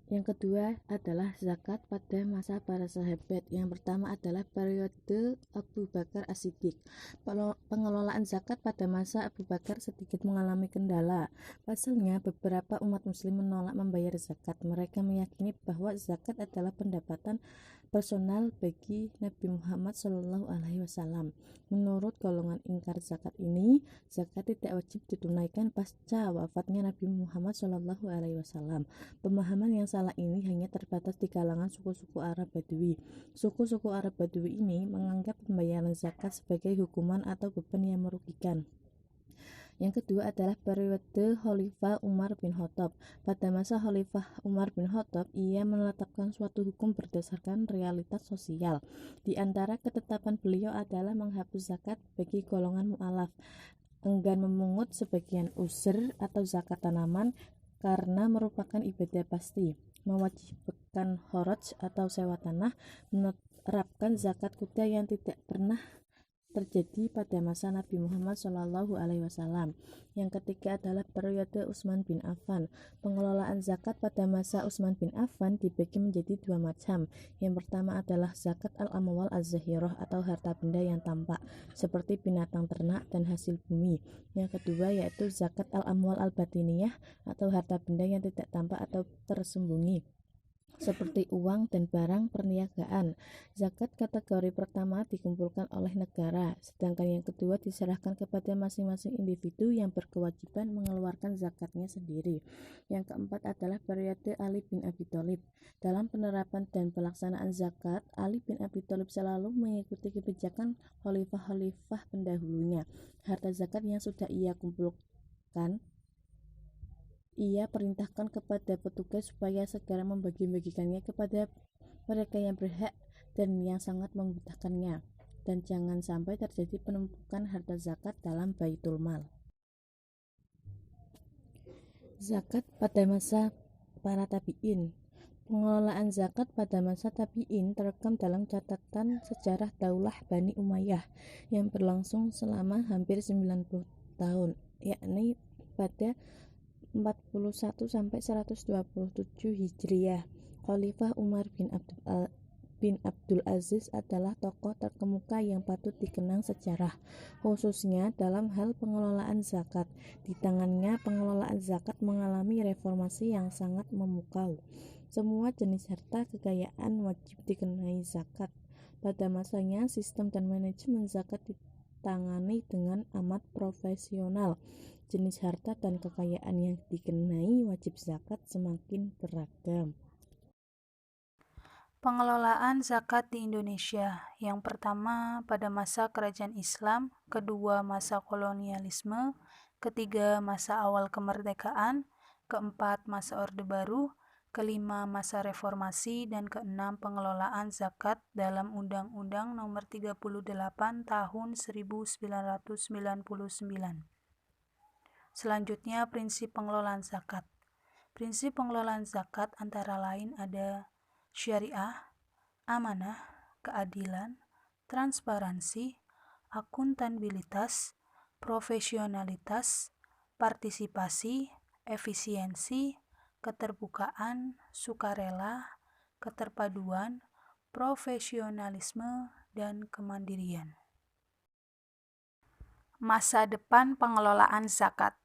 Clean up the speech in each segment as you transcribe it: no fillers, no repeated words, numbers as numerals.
Yang kedua adalah zakat pada masa para sahabat. Yang pertama adalah periode Abu Bakar As-Siddiq. Pengelolaan zakat pada masa Abu Bakar sedikit mengalami kendala. Pasalnya, beberapa umat muslim menolak membayar zakat. Mereka meyakini bahwa zakat adalah pendapatan personal bagi Nabi Muhammad SAW. Menurut golongan ingkar zakat ini, zakat tidak wajib ditunaikan pasca wafatnya Nabi Muhammad SAW. Pemahaman yang salah ini hanya terbatas di kalangan suku-suku Arab Badui. Suku-suku Arab Badui ini menganggap pembayaran zakat sebagai hukuman atau beban yang merugikan. Yang kedua adalah periode Khalifah Umar bin Khattab. Pada masa Khalifah Umar bin Khattab, ia menetapkan suatu hukum berdasarkan realitas sosial. Di antara ketetapan beliau adalah menghapus zakat bagi golongan mu'alaf, enggan memungut sebagian usr atau zakat tanaman karena merupakan ibadah pasti, mewajibkan kharaj atau sewa tanah, menerapkan zakat kuda yang tidak pernah terjadi pada masa Nabi Muhammad SAW. Yang ketiga adalah periode Utsman bin Affan. Pengelolaan zakat pada masa Utsman bin Affan dibagi menjadi dua macam. Yang pertama adalah zakat al-amwal az-zahirah atau harta benda yang tampak, seperti binatang ternak dan hasil bumi. Yang kedua yaitu zakat al-amwal al-batiniyah atau harta benda yang tidak tampak atau tersembunyi, seperti uang dan barang perniagaan. Zakat kategori pertama dikumpulkan oleh negara, sedangkan yang kedua diserahkan kepada masing-masing individu yang berkewajiban mengeluarkan zakatnya sendiri. Yang keempat adalah periode Ali bin Abi Thalib. Dalam penerapan dan pelaksanaan zakat, Ali bin Abi Thalib selalu mengikuti kebijakan khalifah-khalifah pendahulunya. Harta zakat yang sudah ia kumpulkan, ia perintahkan kepada petugas supaya segera membagi-bagikannya kepada mereka yang berhak dan yang sangat membutuhkannya, dan jangan sampai terjadi penumpukan harta zakat dalam baitul mal. Zakat pada masa para tabi'in. Pengelolaan zakat pada masa tabi'in terekam dalam catatan sejarah Daulah Bani Umayyah yang berlangsung selama hampir 90 tahun, yakni pada 41 sampai 127 Hijriah. Khalifah Umar bin Abdul Aziz adalah tokoh terkemuka yang patut dikenang sejarah, khususnya dalam hal pengelolaan zakat. Di tangannya, pengelolaan zakat mengalami reformasi yang sangat memukau. Semua jenis harta kekayaan wajib dikenai zakat. Pada masanya, sistem dan manajemen zakat ditangani dengan amat profesional. Jenis harta dan kekayaan yang dikenai wajib zakat semakin beragam. Pengelolaan zakat di Indonesia. Yang pertama pada masa kerajaan Islam, kedua masa kolonialisme, ketiga masa awal kemerdekaan, keempat masa Orde Baru, kelima masa reformasi, dan keenam pengelolaan zakat dalam Undang-Undang Nomor 38 Tahun 1999. Selanjutnya, prinsip pengelolaan zakat. Prinsip pengelolaan zakat antara lain ada syariah, amanah, keadilan, transparansi, akuntabilitas, profesionalitas, partisipasi, efisiensi, keterbukaan, sukarela, keterpaduan, profesionalisme, dan kemandirian. Masa depan pengelolaan zakat.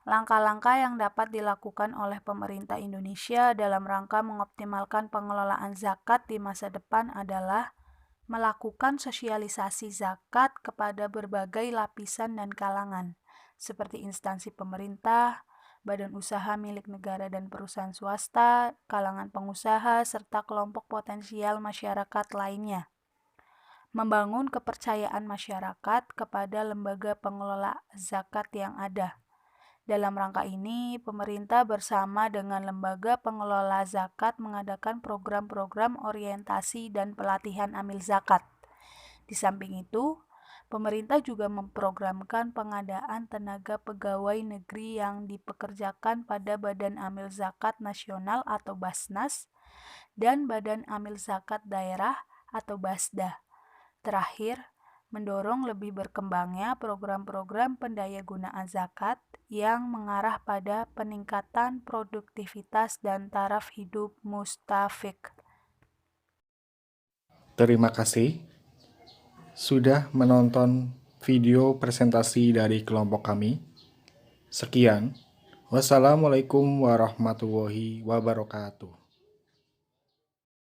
Langkah-langkah yang dapat dilakukan oleh pemerintah Indonesia dalam rangka mengoptimalkan pengelolaan zakat di masa depan adalah melakukan sosialisasi zakat kepada berbagai lapisan dan kalangan, seperti instansi pemerintah, badan usaha milik negara dan perusahaan swasta, kalangan pengusaha, serta kelompok potensial masyarakat lainnya. Membangun kepercayaan masyarakat kepada lembaga pengelola zakat yang ada. Dalam rangka ini, pemerintah bersama dengan lembaga pengelola zakat mengadakan program-program orientasi dan pelatihan amil zakat. Di samping itu, pemerintah juga memprogramkan pengadaan tenaga pegawai negeri yang dipekerjakan pada Badan Amil Zakat Nasional atau Basnas dan Badan Amil Zakat Daerah atau Basda. Terakhir, mendorong lebih berkembangnya program-program pendayagunaan zakat yang mengarah pada peningkatan produktivitas dan taraf hidup mustafik. Terima kasih sudah menonton video presentasi dari kelompok kami. Sekian. Wassalamualaikum warahmatullahi wabarakatuh.